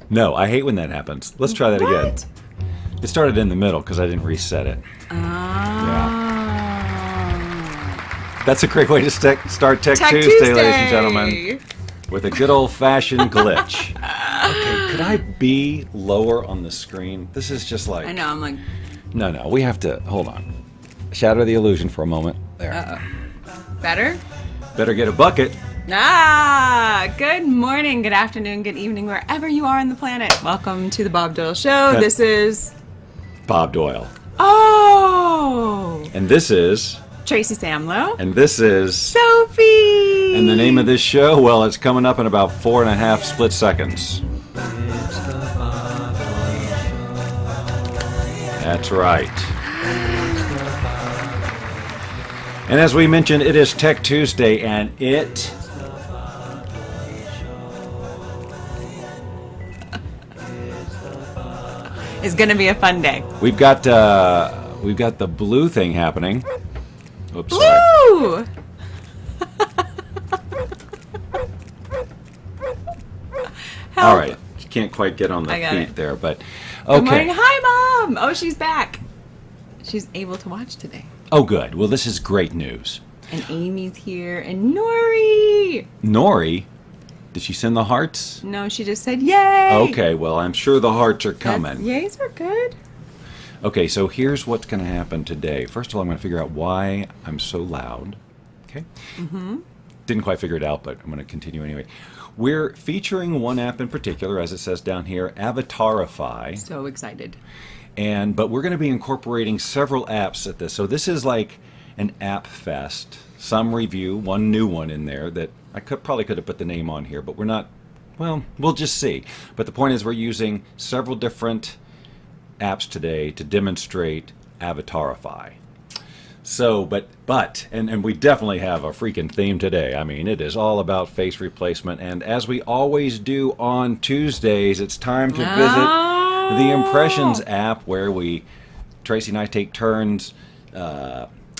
No, I hate when that happens. Let's try that again. It started in the middle because I didn't reset it. Yeah. That's a great way to start Tech Tuesday, ladies and gentlemen, with a good old-fashioned glitch. Okay, could I be lower on the screen? This is just like... I know, I'm like... No, we have to... Hold on. Shatter the illusion for a moment. There. Uh-oh. Better? Better get a bucket. Good morning, good afternoon, good evening, wherever you are on the planet. Welcome to the Bob Doyle Show. This is... Bob Doyle. Oh! And this is... Tracy Samlow. And this is... Sophie! And the name of this show, well, it's coming up in about 4.5 split seconds. That's right. And as we mentioned, it is Tech Tuesday, and it... It's going to be a fun day. We've got the blue thing happening. Oops, Blue! Sorry. All right. You can't quite get on the feet there, but okay. Good morning. Hi, Mom! Oh, she's back. She's able to watch today. Oh, good. Well, this is great news. And Amy's here, and Nori! Nori? Did she send the hearts? No, she just said yay! Okay, well, I'm sure the hearts are coming. Yays are good. Okay, so here's what's going to happen today. First of all, I'm going to figure out why I'm so loud. Okay? Mm-hmm. Didn't quite figure it out, but I'm going to continue anyway. We're featuring one app in particular, as it says down here, Avatarify. So excited. But we're going to be incorporating several apps at this. So this is like an app fest. Some review, one new one in there that I probably could have put the name on here, but we're not, well, we'll just see. But the point is we're using several different apps today to demonstrate Avatarify. So, and we definitely have a freaking theme today. I mean, it is all about face replacement. And as we always do on Tuesdays, it's time to visit the Impressions app where Tracy and I take turns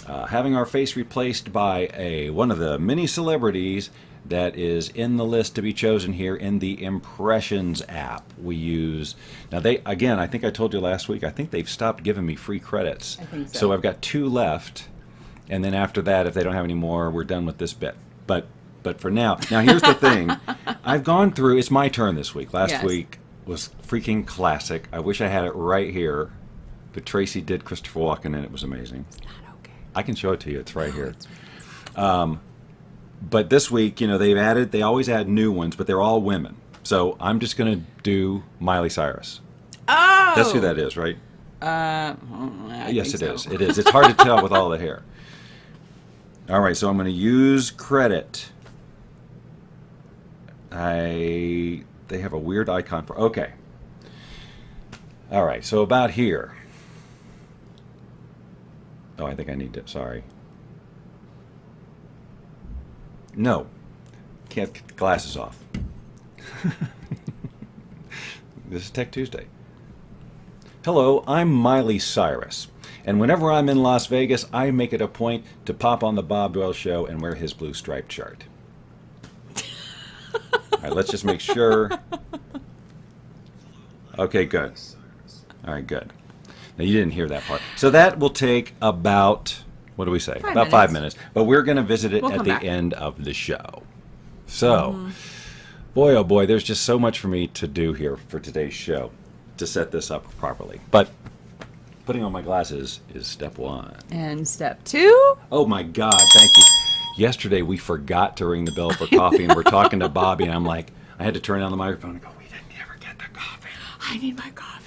having our face replaced by one of the many celebrities that is in the list to be chosen here in the Impressions app we use. Now I think I told you last week, I think they've stopped giving me free credits. I think so. So I've got 2 left, and then after that, if they don't have any more, we're done with this bit. But for now here's the thing. I've gone through, it's my turn this week. Last week was freaking classic. I wish I had it right here, but Tracy did Christopher Walken, and it was amazing. It's not okay. I can show it to you. It's right here. But this week, they always add new ones, but they're all women. So I'm just going to do Miley Cyrus. Oh! That's who that is, right? Yes, it is. It is. It's hard to tell with all the hair. All right, so I'm going to use credit. They have a weird icon for... Okay. All right, so about here. Oh, I think I need to... Sorry. No. Can't get the glasses off. This is Tech Tuesday. Hello, I'm Miley Cyrus. And whenever I'm in Las Vegas, I make it a point to pop on the Bob Doyle Show and wear his blue striped shirt. All right, let's just make sure. Okay, good. All right, good. Now, you didn't hear that part. So that will take about... What do we say? About 5 minutes. But we're going to visit it at the end of the show. So, boy, oh boy, there's just so much for me to do here for today's show to set this up properly. But putting on my glasses is step 1. And step 2? Oh, my God, thank you. Yesterday, we forgot to ring the bell for coffee, and we're talking to Bobby, and I'm like, I had to turn on the microphone and go, we didn't ever get the coffee. I need my coffee.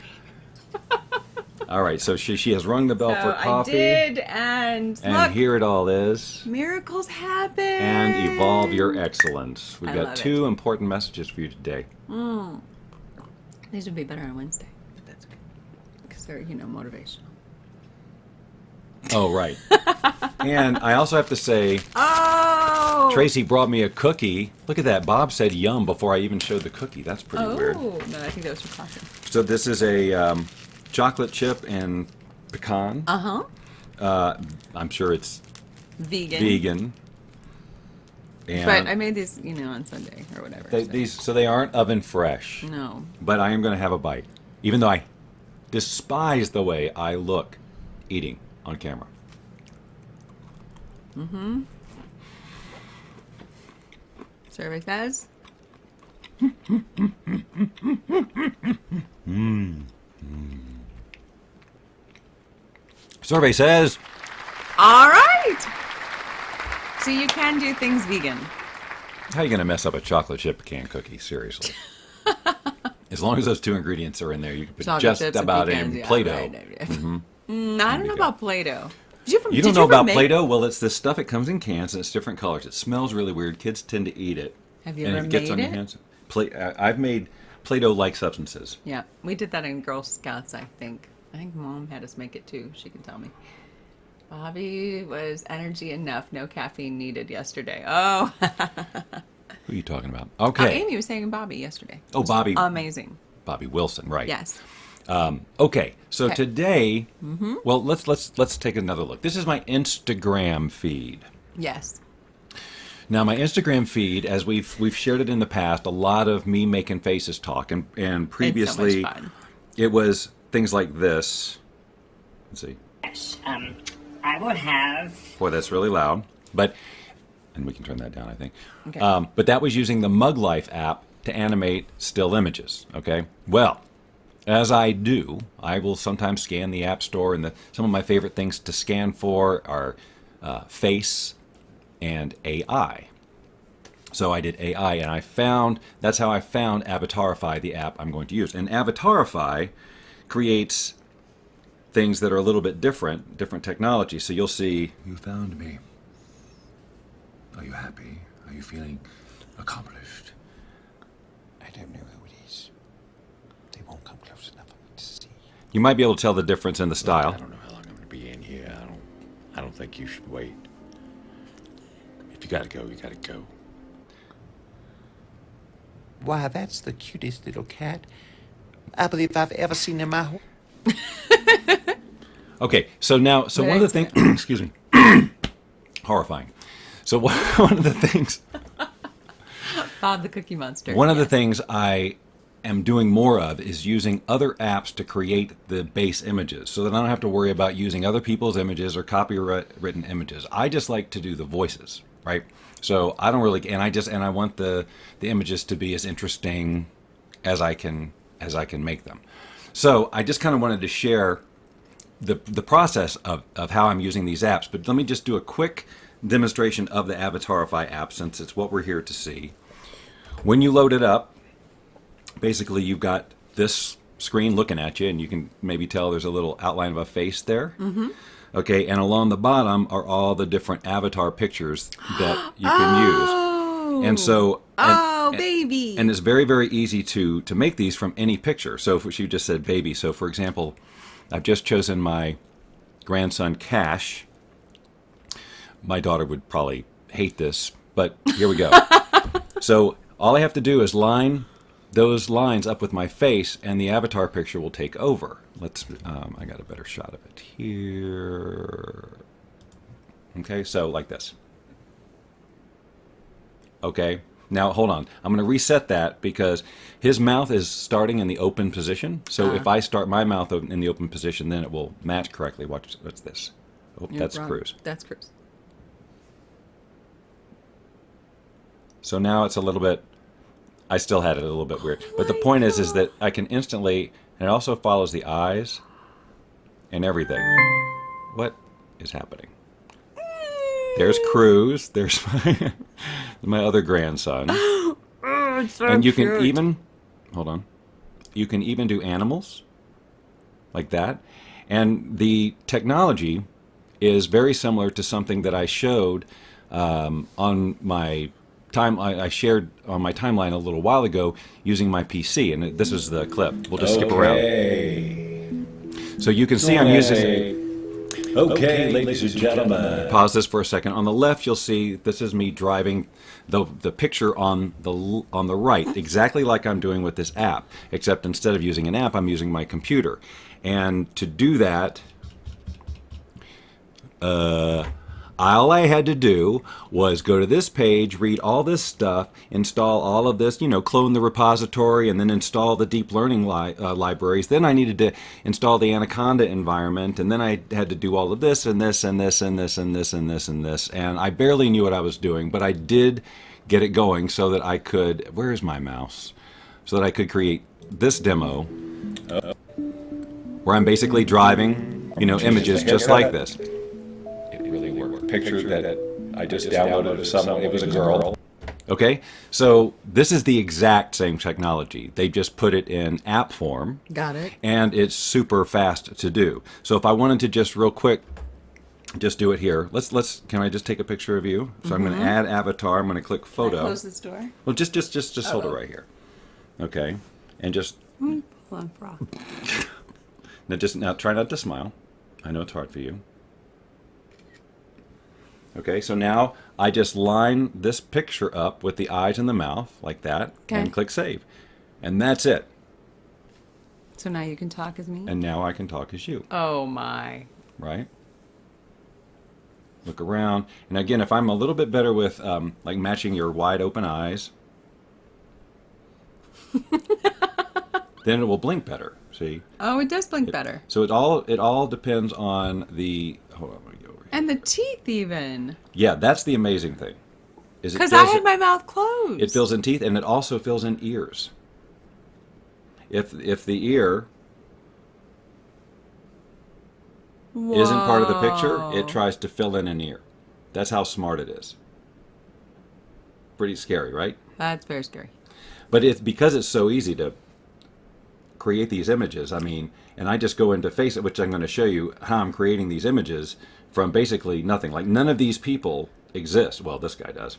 All right, so she has rung the bell for coffee. I did, and look, here it all is. Miracles happen. And evolve your excellence. We've got 2 important messages for you today. These would be better on Wednesday, but that's okay. Because they're, motivational. Oh, right. And I also have to say, Tracy brought me a cookie. Look at that. Bob said yum before I even showed the cookie. That's pretty weird. Oh, no, I think that was from coffee. So this is a chocolate chip and pecan. I'm sure it's vegan. Vegan. And But I made these, on Sunday or whatever. so they aren't oven fresh. No. But I am going to have a bite, even though I despise the way I look eating on camera. Mm-hmm. Survey says. Survey says. All right. So you can do things vegan. How are you going to mess up a chocolate chip pecan cookie? Seriously. As long as those two ingredients are in there, you can put Chocolate just chips and about pecans, in yeah, Play-Doh. right. Mm-hmm. I don't know about Play-Doh. You don't know about Play-Doh? Well, it's this stuff. It comes in cans and it's different colors. It smells really weird. Kids tend to eat it. Have you and ever it gets made on your it? hands. I've made Play-Doh-like substances. Yeah, we did that in Girl Scouts, I think. I think Mom had us make it too. She can tell me. Bobby was energy enough, no caffeine needed yesterday. Oh. Who are you talking about? Okay. Amy was saying Bobby yesterday. Oh, Bobby. Amazing. Bobby Wilson, right? Yes. Okay, so Okay. today, well, let's take another look. This is my Instagram feed. Yes. Now, my Instagram feed, as we've shared it in the past, a lot of me making faces talk, and previously, It's so much fun. it was things like this. Let's see. Yes, I will have. Boy, that's really loud, and we can turn that down, I think. Okay. But that was using the Mug Life app to animate still images. Okay. Well, as I do, I will sometimes scan the App Store, and some of my favorite things to scan for are face and AI. So I did AI, and that's how I found Avatarify, the app I'm going to use. And Avatarify creates things that are a little bit different technology. So you'll see, you found me. Are you happy? Are you feeling accomplished? I don't know who it is. They won't come close enough for me to see. You might be able to tell the difference in the style. I don't know how long I'm going to be in here. I don't think you should wait. If you gotta go, you gotta go. Why, that's the cutest little cat I believe I've ever seen in my whole... Okay, so one of the things, excuse me, horrifying. So one of the things, Bob the Cookie Monster. one of the things I am doing more of is using other apps to create the base images, so that I don't have to worry about using other people's images or copyright-written images. I just like to do the voices, right? So I don't really, and I want the images to be as interesting as I can make them. So I just kind of wanted to share the process of how I'm using these apps. But let me just do a quick demonstration of the Avatarify app, since it's what we're here to see. When you load it up, basically you've got this screen looking at you, and you can maybe tell there's a little outline of a face there. Mm-hmm. Okay, and along the bottom are all the different avatar pictures that you can use. And so... baby. And it's very, very easy to make these from any picture. So if you just said baby. So for example, I've just chosen my grandson Cash. My daughter would probably hate this, but here we go. So all I have to do is line those lines up with my face, and the avatar picture will take over. I got a better shot of it here. Okay, so like this. Okay. Now, hold on. I'm going to reset that because his mouth is starting in the open position. So if I start my mouth in the open position, then it will match correctly. What's this? Oh, that's wrong. Cruz. That's Cruz. So now it's a little bit... I still had it a little bit weird. But the point is that I can instantly... And it also follows the eyes and everything. What is happening? There's Cruz. There's my other grandson. Oh, it's so And you cute. can even, hold on, you can even do animals like that. And the technology is very similar to something that I showed on my time. I shared on my timeline a little while ago using my PC. And this is the clip. We'll just skip around. So you can see I'm using... Okay, ladies and gentlemen. Pause this for a second. On the left, you'll see this is me driving the picture on the right, exactly like I'm doing with this app, except instead of using an app, I'm using my computer. And to do that, All I had to do was go to this page, read all this stuff, install all of this, clone the repository, and then install the deep learning libraries. Then I needed to install the Anaconda environment, and then I had to do all of this and this and this and this and this and this and this. And I barely knew what I was doing, but I did get it going so that I could, where's my mouse? So that I could create this demo where I'm basically driving, images just like this. Really worked. Picture that I just downloaded of someone. It was a girl. Okay, so this is the exact same technology. They just put it in app form. Got it. And it's super fast to do. So if I wanted to just real quick, just do it here. Can I just take a picture of you? So I'm going to add avatar. I'm going to click photo. Can I close this door? Well, just hold it right here. Okay, and just Hold on, frog. now try not to smile. I know it's hard for you. Okay, so now I just line this picture up with the eyes and the mouth, like that, and click Save. And that's it. So now you can talk as me? And now I can talk as you, Oh, my. right? Look around. And again, if I'm a little bit better with like matching your wide open eyes, then it will blink better, see? Oh, it does blink better. So it all depends on the, hold on, let me go over here. And the teeth even. Yeah, that's the amazing thing. Because I had my mouth closed. It fills in teeth, and it also fills in ears. If the ear isn't part of the picture, it tries to fill in an ear. That's how smart it is. Pretty scary, right? That's very scary. But it's because it's so easy to create these images. I mean, and I just go into Face It, which I'm going to show you how I'm creating these images from basically nothing. Like none of these people exist. Well, this guy does.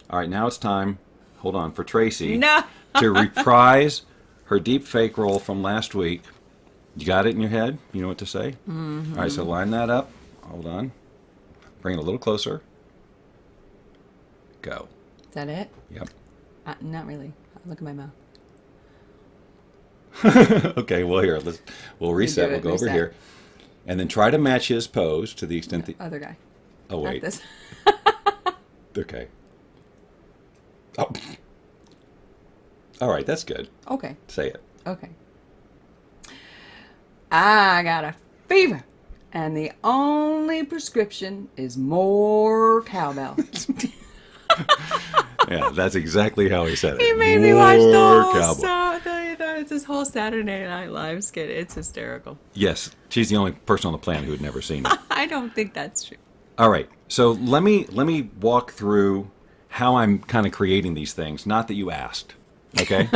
All right, now it's time, hold on, for Tracy to reprise her deep fake role from last week. You got it in your head? You know what to say? Mm-hmm. All right, so line that up. Hold on. Bring it a little closer. Go. Is that it? Yep. Not really. Look at my mouth. Okay, well here, we'll reset. We'll go over here. And then try to match his pose to the extent that... Other guy. Oh, wait. Not this. Okay. Oh. All right, that's good. Okay. Say it. Okay. I got a fever, and the only prescription is more cowbell. Yeah, that's exactly how he said it. He made me watch the whole cowboy. it's this whole Saturday Night Live skit. It's hysterical. Yes, she's the only person on the planet who had never seen it. I don't think that's true. All right, so let me walk through how I'm kind of creating these things. Not that you asked, okay?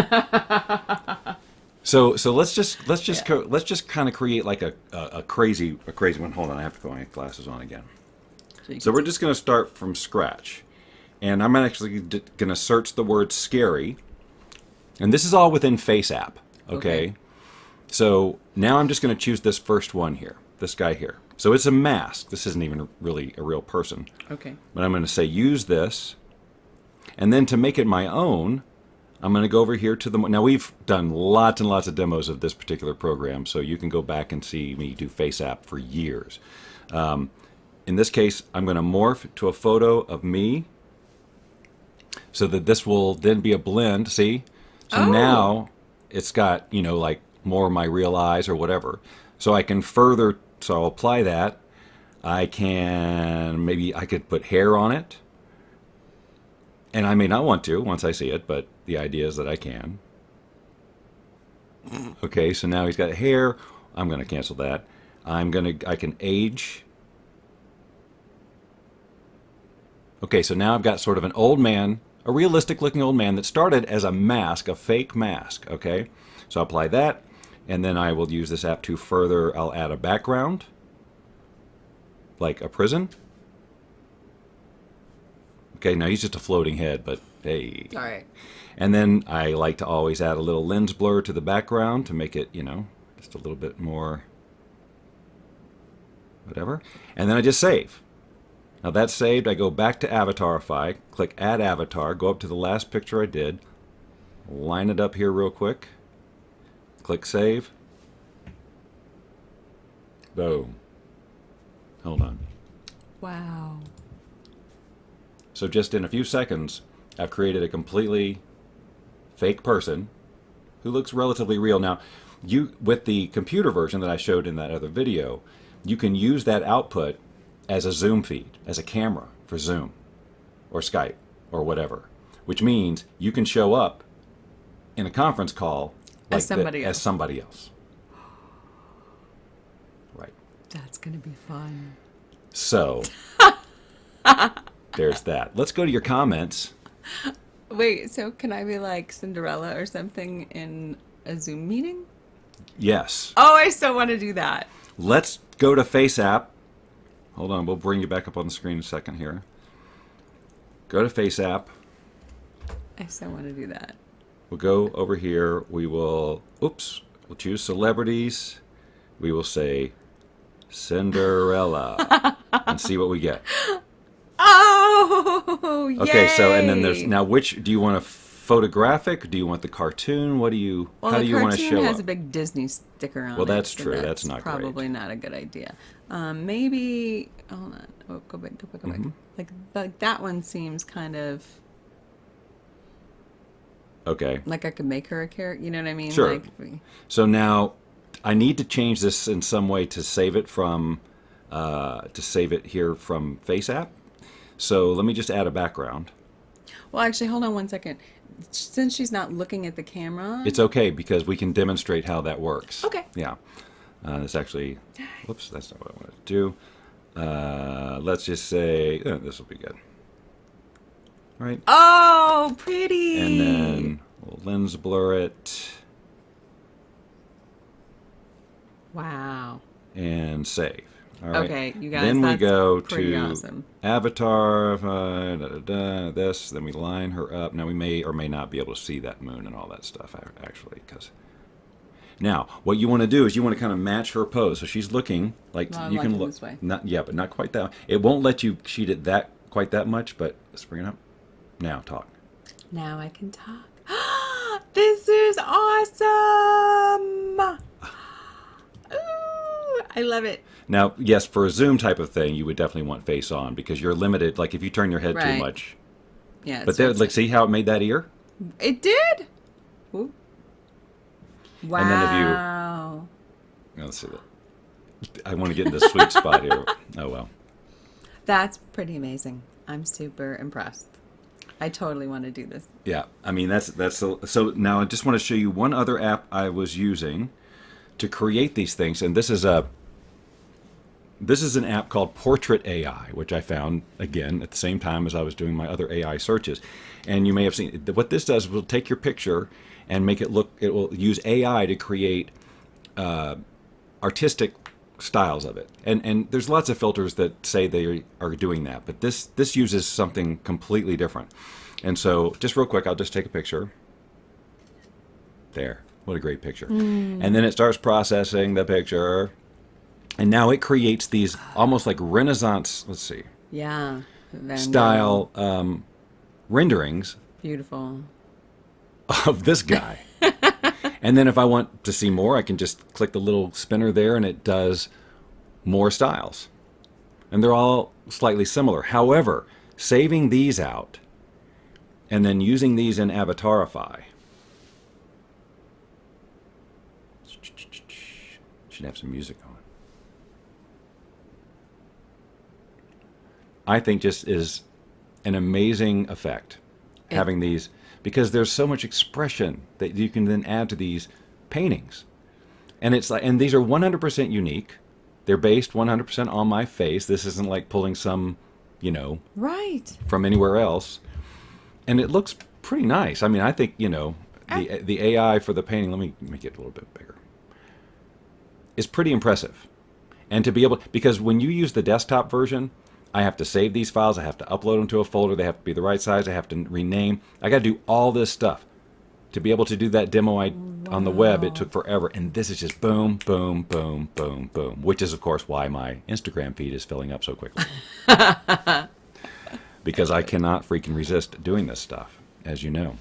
So let's just kind of create like a crazy one. Hold on, I have to put my glasses on again. So we're just going to start from scratch, and I'm actually going to search the word scary, and this is all within Face App. Okay. So now I'm just going to choose this first one here, this guy here. So it's a mask. This isn't even really a real person. Okay. But I'm going to say use this, and then to make it my own, I'm going to go over here to the... Now, we've done lots and lots of demos of this particular program, so you can go back and see me do Face App for years. In this case, I'm going to morph to a photo of me so that this will then be a blend, see? So now it's got, like more of my real eyes or whatever. So I can further... So I'll apply that. Maybe I could put hair on it. And I may not want to once I see it, but the idea is that I can. Okay, so now he's got hair. I'm going to cancel that. I can age. Okay, so now I've got sort of an old man, a realistic looking old man that started as a mask, a fake mask. Okay, so I'll apply that. And then I will use this app to further, I'll add a background, like a prison. Okay, now he's just a floating head, but hey. All right. And then I like to always add a little lens blur to the background to make it, just a little bit more whatever. And then I just save. Now that's saved. I go back to Avatarify, click Add Avatar, go up to the last picture I did, line it up here real quick. Click Save. Boom. Hold on. Wow. So just in a few seconds, I've created a completely fake person who looks relatively real. Now, with the computer version that I showed in that other video, you can use that output as a Zoom feed, as a camera for Zoom or Skype or whatever, which means you can show up in a conference call like as somebody else. Right. That's going to be fun. So, there's that. Let's go to your comments. Wait, so can I be like Cinderella or something in a Zoom meeting? Yes. Oh, I so want to do that. Let's go to FaceApp. Hold on, we'll bring you back up on the screen in a second here. Go to FaceApp. I so want to do that. We'll go over here. We'll choose celebrities. We will say Cinderella and see what we get. Oh, yay! Okay, so and then there's now which do you want a photographic? Do you want the cartoon? What do you how do you want to show the cartoon has up? a big Disney sticker on it. Well, that's so true. That's not probably great. not a good idea. Maybe hold on. Oh, go back. Mm-hmm. Like that one seems kind of Okay. like I could make her a character. You know what I mean? Sure. Like, So now I need to change this in some way to save it from here from FaceApp. So let me just add a background. well, actually, hold on one second. Since she's not looking at the camera, It's okay because we can demonstrate how that works. Okay. Yeah. It's actually, whoops, that's not what I wanted to do. Let's just say, this will be good. All right. Oh, pretty. And then we'll lens blur it Wow. and save. All right. Okay, you guys. Then we that's go pretty to awesome. Avatarify, this, then we line her up. Now we may or may not be able to see that moon and all that stuff actually, because now what you want to do is you want to kind of match her pose. So she's looking like No, I'm you can liking look this way. but not quite that. It won't let you cheat it quite that much, but let's bring it up. Now talk. Now I can talk. This is awesome. Ooh, I love it. Now, yes, for a Zoom type of thing, you would definitely want face on because you're limited. Like if you turn your head too Right. much. Yeah. But there, like, see how it made that ear? It did. Ooh. Wow. And then if let's see that. I want to get in this sweet spot here. Oh well. That's pretty amazing. I'm super impressed. I totally want to do this. Yeah, I mean that's so. Now I just want to show you one other app I was using to create these things, and this is an app called Portrait AI, which I found again at the same time as I was doing my other AI searches. And you may have seen what this does. Will take your picture and make it look. It will use AI to create artistic styles of it, and there's lots of filters that say they are doing that, but this uses something completely different. And so just real quick, I'll just take a picture there. What a great picture. And then it starts processing the picture, and now it creates these almost like Renaissance, let's see, Yeah. style renderings Beautiful. of this guy. And then if I want to see more, I can just click the little spinner there and it does more styles. And they're all slightly similar. However, saving these out and then using these in Avatarify. Should have some music on. I think just is an amazing effect having these, because there's so much expression that you can then add to these paintings. And it's like, and these are 100% unique. They're based 100% on my face. This isn't like pulling some, Right. from anywhere else. And it looks pretty nice. I mean, I think, the AI for the painting, let me make it a little bit bigger, is pretty impressive. And to be able, because when you use the desktop version, I have to save these files. I have to upload them to a folder. They have to be the right size. I have to rename. I got to do all this stuff. To be able to do that demo on the web, it took forever. And this is just boom, boom, boom, boom, boom. Which is, of course, why my Instagram feed is filling up so quickly. Because I cannot freaking resist doing this stuff, as you know.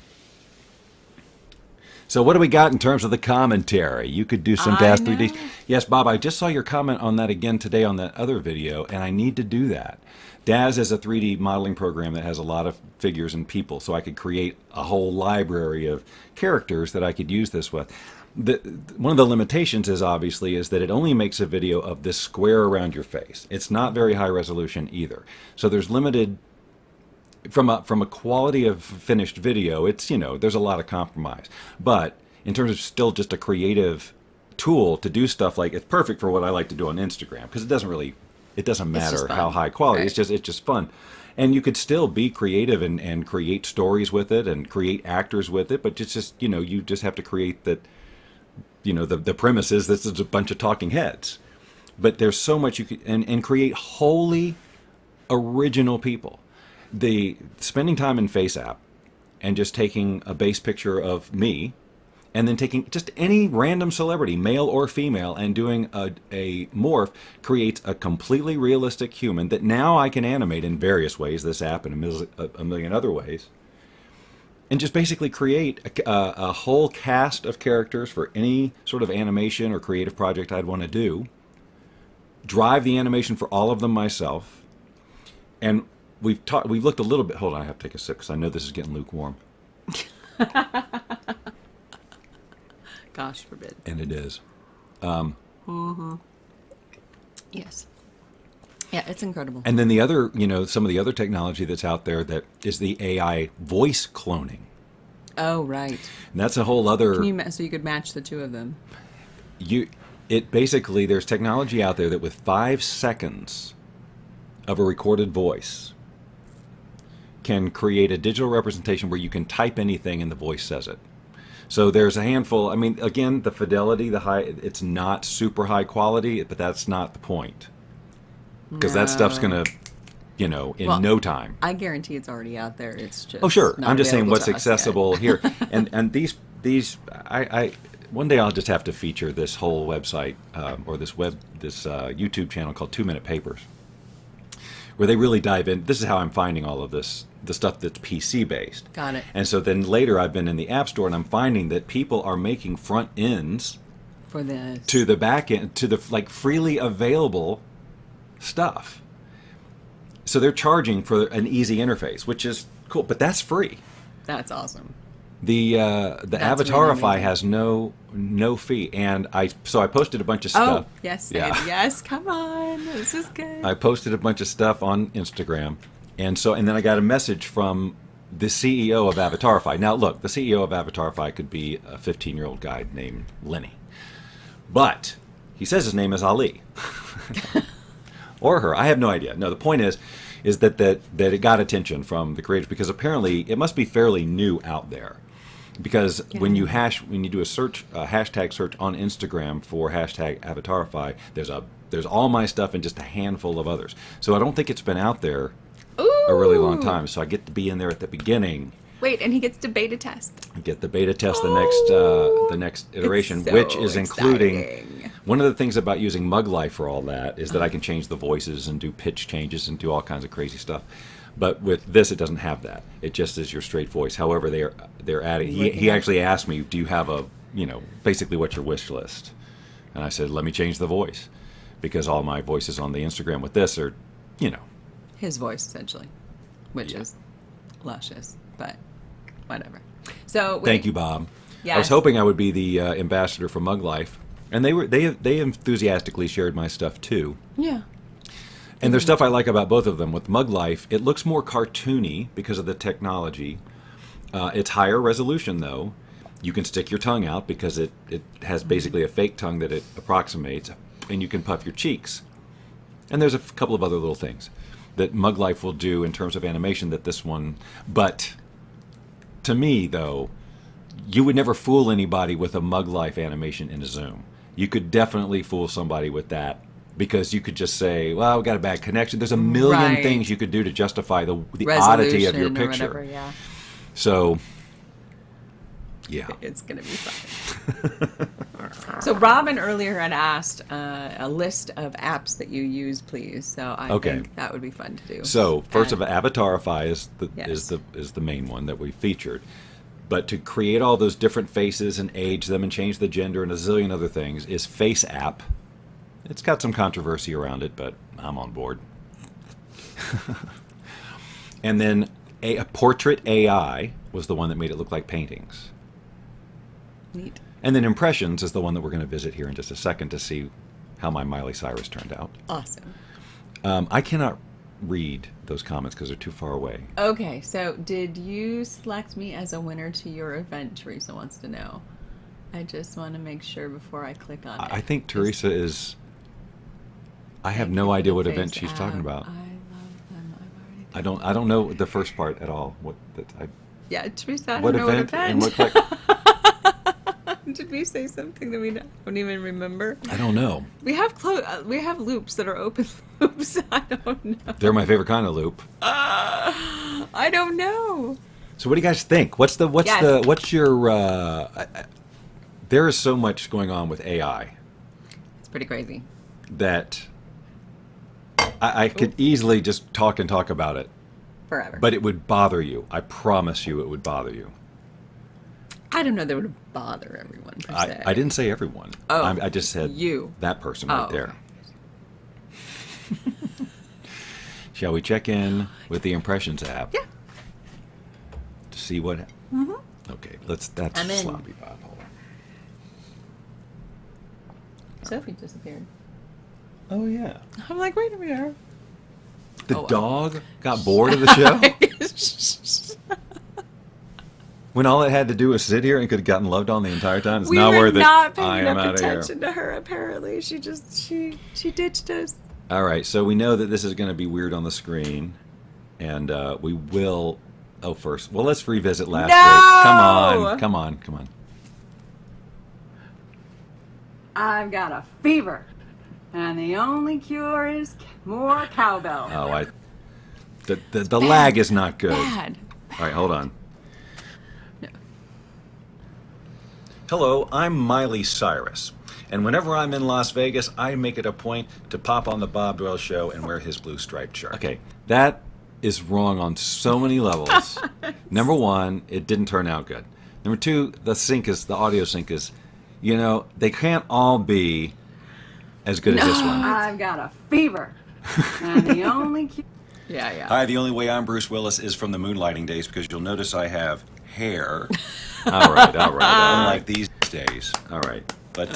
So what do we got in terms of the commentary? You could do some I Daz know. 3D. Yes, Bob, I just saw your comment on that again today on that other video, and I need to do that. Daz is a 3D modeling program that has a lot of figures and people, so I could create a whole library of characters that I could use this with. One of the limitations is obviously is that it only makes a video of this square around your face. It's not very high resolution either. So there's limited, from a quality of finished video, it's, you know, there's a lot of compromise. But in terms of still just a creative tool to do stuff like, it's perfect for what I like to do on Instagram, because it doesn't matter how high quality, right. it's just fun. And you could still be creative and create stories with it and create actors with it, but it's just, you know, you just have to create that, you know, the premise is this is a bunch of talking heads. But there's so much you could, and create wholly original people. The spending time in Face App and just taking a base picture of me and then taking just any random celebrity, male or female, and doing a morph creates a completely realistic human that now I can animate in various ways, this app and a million other ways, and just basically create a whole cast of characters for any sort of animation or creative project I'd want to do, drive the animation for all of them myself, and we've looked a little bit, hold on, I have to take a sip because I know this is getting lukewarm. Gosh forbid. And it is. Yes. Yeah, it's incredible. And then the other, you know, some of the other technology that's out there that is the AI voice cloning. Oh, right. And that's a whole other... So you could match the two of them. It basically, there's technology out there that with 5 seconds of a recorded voice can create a digital representation where you can type anything and the voice says it. So there's a handful. I mean, again, the fidelity, it's not super high quality, but that's not the point. Because that stuff's going to, you know, in no time. I guarantee it's already out there. It's just... Oh, sure. not I'm just saying available what's to us accessible yet. here. And these one day I'll just have to feature this whole website or this YouTube channel called 2 Minute Papers, where they really dive in. This is how I'm finding all of this, the stuff that's PC based. Got it. And so then later I've been in the App Store and I'm finding that people are making front ends For this. to the back end, to the like freely available stuff. So they're charging for an easy interface, which is cool, but that's free. That's awesome. The That's really Avatarify amazing. has no fee, and I posted a bunch of stuff. Oh, yes. Yeah. Yes, come on. This is good. I posted a bunch of stuff on Instagram, and then I got a message from the CEO of Avatarify. Now, look, the CEO of Avatarify could be a 15-year-old guy named Lenny, but he says his name is Ali, or her. I have no idea. No, the point is that it got attention from the creators because apparently it must be fairly new out there. Because when you do a search, hashtag search on Instagram for hashtag Avatarify, there's all my stuff and just a handful of others. So I don't think it's been out there a really long time. So I get to be in there at the beginning. Wait, and he gets to beta test. Get the beta test the next iteration, It's so which is including exciting. one of the things about using Muglife for all that is that I can change the voices and do pitch changes and do all kinds of crazy stuff. But with this, it doesn't have that. It just is your straight voice. However, they're adding. He actually asked me, "Do you have basically what's your wish list?" And I said, "Let me change the voice," because all my voices on the Instagram with this are, His voice, essentially, which is luscious, but whatever. So wait. Thank you, Bob. Yes. I was hoping I would be the ambassador for Muglife, and they enthusiastically shared my stuff too. Yeah. And there's stuff I like about both of them. With Muglife, it looks more cartoony because of the technology. It's higher resolution, though. You can stick your tongue out because it has basically a fake tongue that it approximates, and you can puff your cheeks. And there's a couple of other little things that Muglife will do in terms of animation that this one... But to me, though, you would never fool anybody with a Muglife animation in a Zoom. You could definitely fool somebody with that. Because you could just say, well, we got a bad connection. There's a million things you could do to justify the oddity of your Resolution or picture. whatever, yeah. So, yeah. It's going to be fun. So Robin earlier had asked a list of apps that you use, please. So I think that would be fun to do. So first of all, Avatarify is Yes. the main one that we featured. But to create all those different faces and age them and change the gender and a zillion other things is Face App. It's got some controversy around it, but I'm on board. And then a Portrait AI was the one that made it look like paintings. Neat. And then Impressions is the one that we're going to visit here in just a second to see how my Miley Cyrus turned out. Awesome. I cannot read those comments because they're too far away. Okay, so did you select me as a winner to your event? Teresa wants to know. I just want to make sure before I click on it. I think Teresa is... I have Thank no you for idea the what Face event she's talking App. about. I love them. I've already I don't know the first part at all. Yeah, Teresa, I don't What know event what and event. what Did we say something that we don't even remember? I don't know. We have loops that are open loops. I don't know. They're my favorite kind of loop. I don't know. So what do you guys think? What's your there is so much going on with AI It's pretty crazy. that I could easily just talk about it, Forever. but it would bother you. I promise you it would bother you. I don't know that it would bother everyone per se. I didn't say everyone. Oh, I just said you. that person Oh, right there. Shall we check in with the Impressions app? Yeah. To see what... Mm-hmm. Okay, that's I'm in. sloppy Bob. Hold on. Sophie disappeared. Oh, yeah. I'm like, wait a minute. The Oh, dog got bored of the show? When all it had to do was sit here and could have gotten loved on the entire time? It's We not were worth not it. paying I am enough out of here. attention to her, apparently. She ditched us. All right, so we know that this is going to be weird on the screen. And we will... Oh, first. Well, let's revisit last week. Come on. I've got a fever, and the only cure is more cowbell. Oh, the lag is not good. Bad. All right, hold on. Hello, I'm Miley Cyrus. And whenever I'm in Las Vegas, I make it a point to pop on the Bob Doyle Show and wear his blue striped shirt. Okay, that is wrong on so many levels. Number one, it didn't turn out good. Number two, the audio sync is, they can't all be as good as this one. I've got a fever, and the only cure... Yeah. Hi, the only way I'm Bruce Willis is from the moonlighting days because you'll notice I have hair. All right. Unlike these days. All right. But,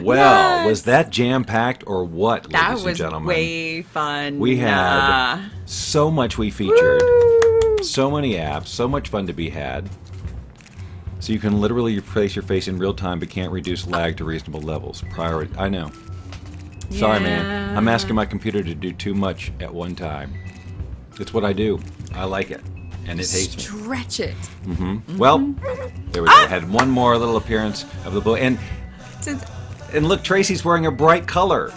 was that jam-packed or what, That ladies and was gentlemen? way fun. We had so much we featured. Woo! So many apps. So much fun to be had. So you can literally replace your face in real time but can't reduce lag to reasonable levels. Priority. I know. Sorry, man. I'm asking my computer to do too much at one time. It's what I do. I like it. And it hates me. Stretch it. Well, there we go. Had one more little appearance of the book. And look, Tracy's wearing a bright color.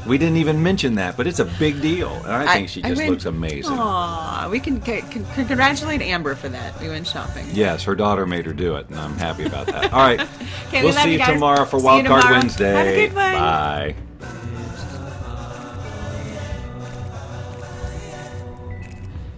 We didn't even mention that, but it's a big deal. And I think she just looks amazing. Aw, we can congratulate Amber for that. We went shopping. Yes, her daughter made her do it, and I'm happy about that. All right. Okay, We'll we love see you you guys. tomorrow for See you Wild Card tomorrow. Wednesday. Have a good one. Bye.